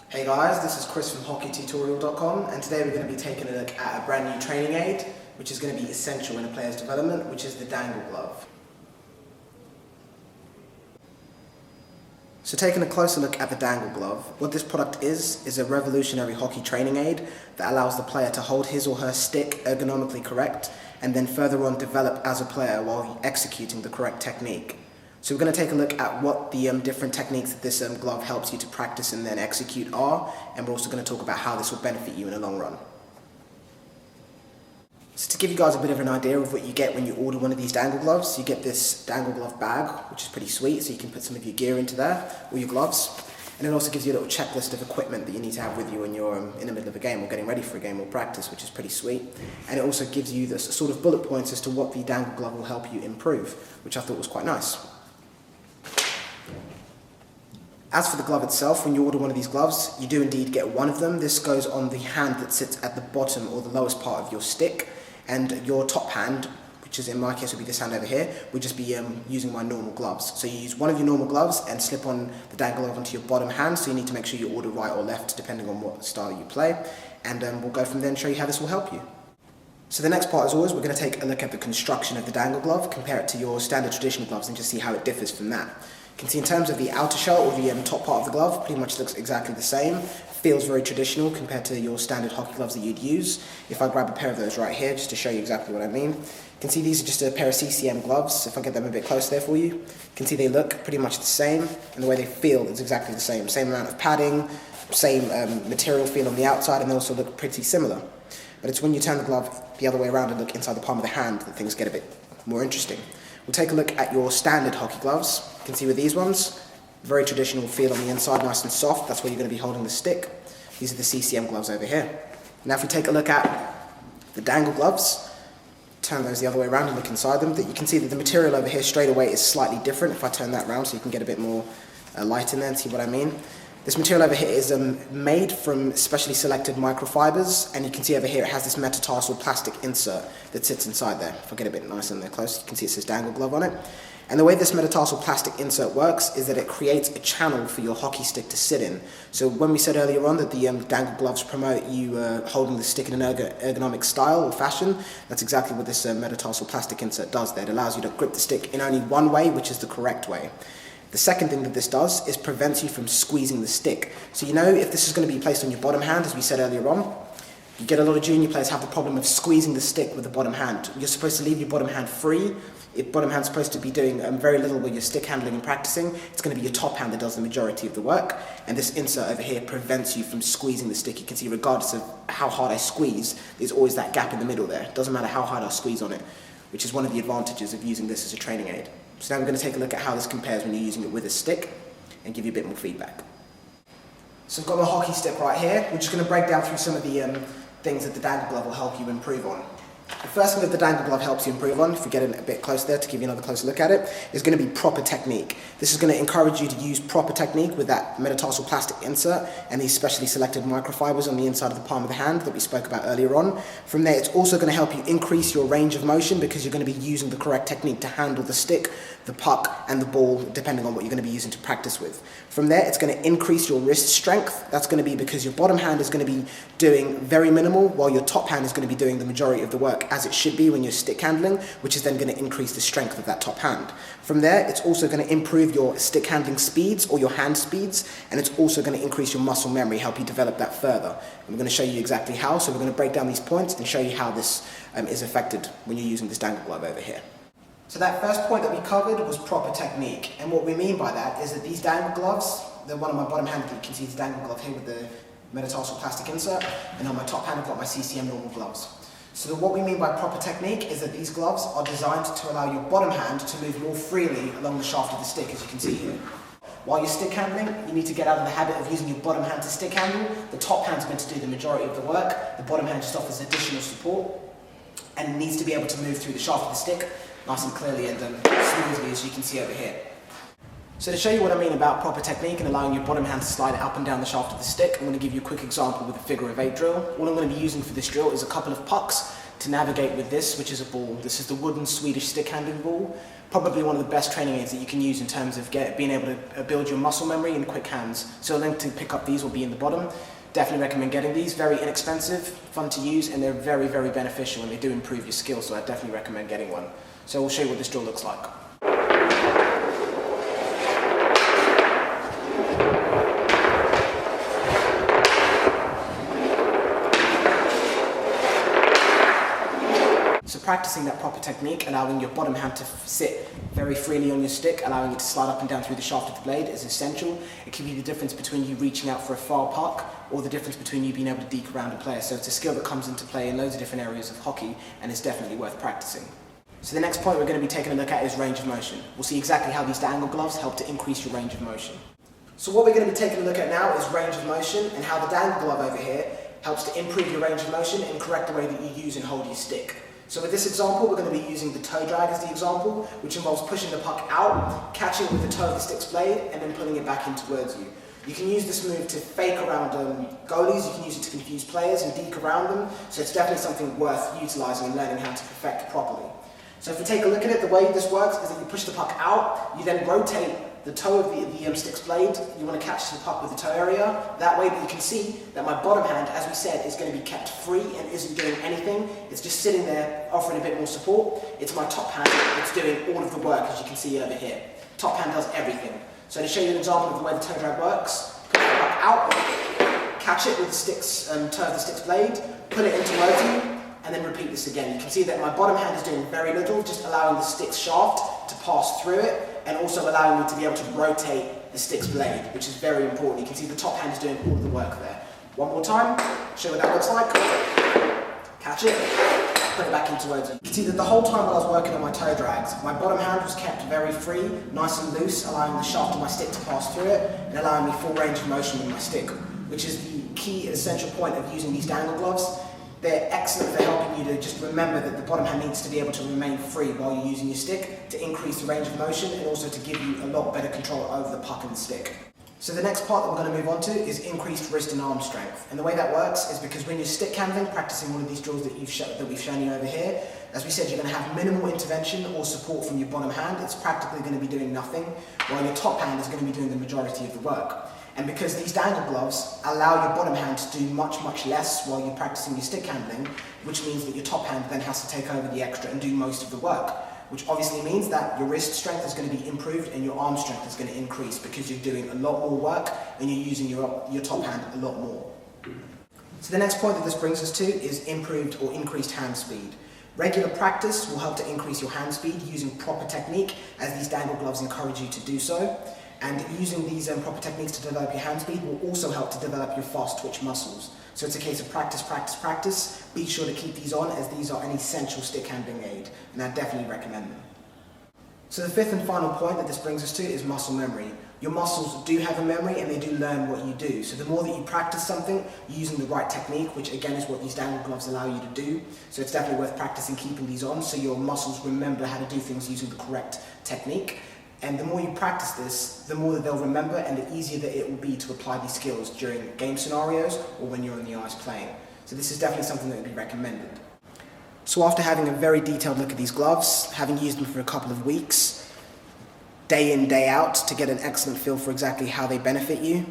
Hey guys, this is Chris from hockeytutorial.com, and today we're going to be taking a look at a brand new training aid which is going to be essential in a player's development, which is the Dangle Glove. So taking a closer look at the Dangle Glove, what this product is a revolutionary hockey training aid that allows the player to hold his or her stick ergonomically correct and then further on develop as a player while executing the correct technique. So we're going to take a look at what the different techniques that this glove helps you to practice and then execute are, and we're also going to talk about how this will benefit you in the long run. So to give you guys a bit of an idea of what you get when you order one of these Dangle Gloves, you get this Dangle Glove bag, which is pretty sweet, so you can put some of your gear into there, or your gloves, and it also gives you a little checklist of equipment that you need to have with you when you're in the middle of a game or getting ready for a game or practice, which is pretty sweet. And it also gives you this sort of bullet points as to what the Dangle Glove will help you improve, which I thought was quite nice. As for the glove itself, when you order one of these gloves, you do indeed get one of them. This goes on the hand that sits at the bottom or the lowest part of your stick, and your top hand, which is in my case would be this hand over here, would just be using my normal gloves. So you use one of your normal gloves and slip on the Dangle Glove onto your bottom hand, so you need to make sure you order right or left depending on what style you play, and we'll go from there and show you how this will help you. So the next part, as always, we're going to take a look at the construction of the Dangle Glove, compare it to your standard traditional gloves and just see how it differs from that. You can see in terms of the outer shell or the top part of the glove, pretty much looks exactly the same. Feels very traditional compared to your standard hockey gloves that you'd use. If I grab a pair of those right here, just to show you exactly what I mean. You can see these are just a pair of CCM gloves. If I get them a bit close there for you, you can see they look pretty much the same, and the way they feel is exactly the same. Same amount of padding, same material feel on the outside, and they also look pretty similar. But it's when you turn the glove the other way around and look inside the palm of the hand that things get a bit more interesting. We'll take a look at your standard hockey gloves. You can see with these ones, very traditional feel on the inside, nice and soft. That's where you're going to be holding the stick. These are the CCM gloves over here. Now if we take a look at the Dangle gloves, turn those the other way around and look inside them, that you can see that the material over here straight away is slightly different. If I turn that around so you can get a bit more light in there and see what I mean. This material over here is made from specially selected microfibers, and you can see over here it has this metatarsal plastic insert that sits inside there. If I get a bit nice and there close, you can see it says Dangle Glove on it. And the way this metatarsal plastic insert works is that it creates a channel for your hockey stick to sit in. So when we said earlier on that the Dangle Gloves promote you holding the stick in an ergonomic style or fashion, that's exactly what this metatarsal plastic insert does there. It allows you to grip the stick in only one way, which is the correct way. The second thing that this does is prevents you from squeezing the stick. So you know, if this is going to be placed on your bottom hand, as we said earlier on, you get a lot of junior players have the problem of squeezing the stick with the bottom hand. You're supposed to leave your bottom hand free. Your bottom hand's supposed to be doing very little with your stick handling and practicing. It's going to be your top hand that does the majority of the work. And this insert over here prevents you from squeezing the stick. You can see regardless of how hard I squeeze, there's always that gap in the middle there. It doesn't matter how hard I squeeze on it, which is one of the advantages of using this as a training aid. So now we're going to take a look at how this compares when you're using it with a stick and give you a bit more feedback. So I've got my hockey stick right here. We're just going to break down through some of the things that the Dangle Glove will help you improve on. The first thing that the Dangle Glove helps you improve on, if we get in a bit close there to give you another closer look at it, is going to be proper technique. This is going to encourage you to use proper technique with that metatarsal plastic insert and these specially selected microfibers on the inside of the palm of the hand that we spoke about earlier on. From there, it's also going to help you increase your range of motion because you're going to be using the correct technique to handle the stick, the puck, and the ball, depending on what you're going to be using to practice with. From there, it's going to increase your wrist strength. That's going to be because your bottom hand is going to be doing very minimal, while your top hand is going to be doing the majority of the work, as it should be when you're stick handling, which is then going to increase the strength of that top hand. From there, it's also going to improve your stick handling speeds or your hand speeds, and it's also going to increase your muscle memory, help you develop that further. And we're going to show you exactly how, so we're going to break down these points and show you how this is affected when you're using this Dangle Glove over here. So that first point that we covered was proper technique, and what we mean by that is that these Dangle Gloves, the one on my bottom hand, you can see the Dangle Glove here with the metatarsal plastic insert, and on my top hand I've got my CCM normal gloves. So what we mean by proper technique is that these gloves are designed to allow your bottom hand to move more freely along the shaft of the stick, as you can see here. While you're stick handling, you need to get out of the habit of using your bottom hand to stick handle. The top hand's meant to do the majority of the work, the bottom hand just offers additional support, and it needs to be able to move through the shaft of the stick nice and clearly and smoothly, as you can see over here. So to show you what I mean about proper technique and allowing your bottom hand to slide up and down the shaft of the stick, I'm going to give you a quick example with a figure of 8 drill. All I'm going to be using for this drill is a couple of pucks to navigate with this, which is a ball. This is the wooden Swedish stick handling ball, probably one of the best training aids that you can use in terms of being able to build your muscle memory in quick hands. So a link to pick up these will be in the bottom. Definitely recommend getting these. Very inexpensive, fun to use, and they're very, very beneficial, and they do improve your skills, so I definitely recommend getting one. So we'll show you what this drill looks like. So practicing that proper technique, allowing your bottom hand to sit very freely on your stick, allowing it to slide up and down through the shaft of the blade is essential. It can be the difference between you reaching out for a far puck or the difference between you being able to deke around a player. So it's a skill that comes into play in loads of different areas of hockey and is definitely worth practicing. So the next point we're going to be taking a look at is range of motion. We'll see exactly how these Dangle gloves help to increase your range of motion. So what we're going to be taking a look at now is range of motion and how the Dangle glove over here helps to improve your range of motion and correct the way that you use and hold your stick. So with this example, we're going to be using the toe drag as the example, which involves pushing the puck out, catching it with the toe of the stick's blade, and then pulling it back in towards you. You can use this move to fake around goalies, you can use it to confuse players and deke around them, so it's definitely something worth utilising and learning how to perfect properly. So if we take a look at it, the way this works is that you push the puck out, you then rotate the toe of the stick's blade, you want to catch the puck with the toe area, that way that you can see that my bottom hand, as we said, is going to be kept free and isn't doing anything, it's just sitting there offering a bit more support. It's my top hand that's doing all of the work, as you can see over here. Top hand does everything. So to show you an example of the way the toe drag works, push the puck out, catch it with the toe of the stick's blade, put it in towards you, and then repeat this again. You can see that my bottom hand is doing very little, just allowing the stick's shaft to pass through it, and also allowing me to be able to rotate the stick's blade, which is very important. You can see the top hand is doing all of the work there. One more time, show what that looks like. Catch it, put it back in towards you. You can see that the whole time while I was working on my toe drags, my bottom hand was kept very free, nice and loose, allowing the shaft of my stick to pass through it, and allowing me full range of motion with my stick, which is the key and essential point of using these Dangle gloves. They're excellent for helping you to just remember that the bottom hand needs to be able to remain free while you're using your stick to increase the range of motion and also to give you a lot better control over the puck and the stick. So the next part that we're going to move on to is increased wrist and arm strength. And the way that works is because when you're stick handling, practicing one of these drills that we've shown you over here, as we said, you're going to have minimal intervention or support from your bottom hand. It's practically going to be doing nothing, while your top hand is going to be doing the majority of the work. And because these Dangle gloves allow your bottom hand to do much, much less while you're practicing your stick handling, which means that your top hand then has to take over the extra and do most of the work, which obviously means that your wrist strength is going to be improved and your arm strength is going to increase because you're doing a lot more work and you're using your top hand a lot more. So the next point that this brings us to is improved or increased hand speed. Regular practice will help to increase your hand speed using proper technique, as these Dangle gloves encourage you to do so. And using these proper techniques to develop your hand speed will also help to develop your fast twitch muscles. So it's a case of practice, practice, practice. Be sure to keep these on, as these are an essential stick handling aid, and I definitely recommend them. So the fifth and final point that this brings us to is muscle memory. Your muscles do have a memory and they do learn what you do. So the more that you practice something using the right technique, which again is what these Dangle gloves allow you to do, so it's definitely worth practicing keeping these on so your muscles remember how to do things using the correct technique. And the more you practice this, the more that they'll remember and the easier that it will be to apply these skills during game scenarios or when you're on the ice playing. So this is definitely something that would be recommended. So after having a very detailed look at these gloves, having used them for a couple of weeks, day in, day out, to get an excellent feel for exactly how they benefit you,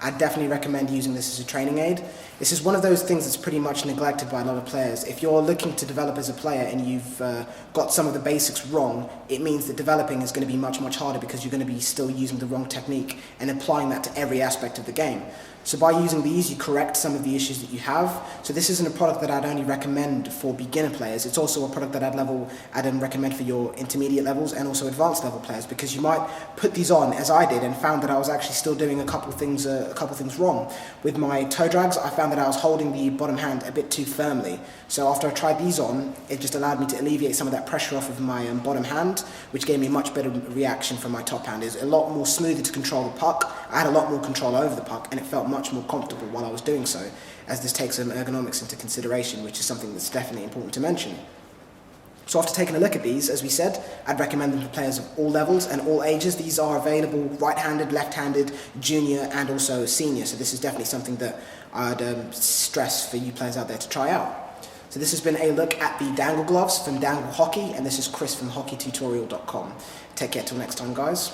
I definitely recommend using this as a training aid. This is one of those things that's pretty much neglected by a lot of players. If you're looking to develop as a player and you've got some of the basics wrong, it means that developing is going to be much, much harder because you're going to be still using the wrong technique and applying that to every aspect of the game. So by using these, you correct some of the issues that you have. So this isn't a product that I'd only recommend for beginner players. It's also a product that I'd recommend for your intermediate levels and also advanced level players, because you might put these on, as I did, and found that I was actually still doing a couple things wrong. With my toe drags, I found that I was holding the bottom hand a bit too firmly. So after I tried these on, it just allowed me to alleviate some of that pressure off of my bottom hand, which gave me a much better reaction from my top hand. It's a lot more smoother to control the puck. I had a lot more control over the puck, and it felt much more comfortable while I was doing so, as this takes some ergonomics into consideration, which is something that's definitely important to mention. So after taking a look at these, as we said, I'd recommend them for players of all levels and all ages. These are available right-handed, left-handed, junior, and also senior. So this is definitely something that I'd stress for you players out there to try out. So this has been a look at the Dangle gloves from Dangle Hockey, and this is Chris from hockeytutorial.com. Take care till next time, guys.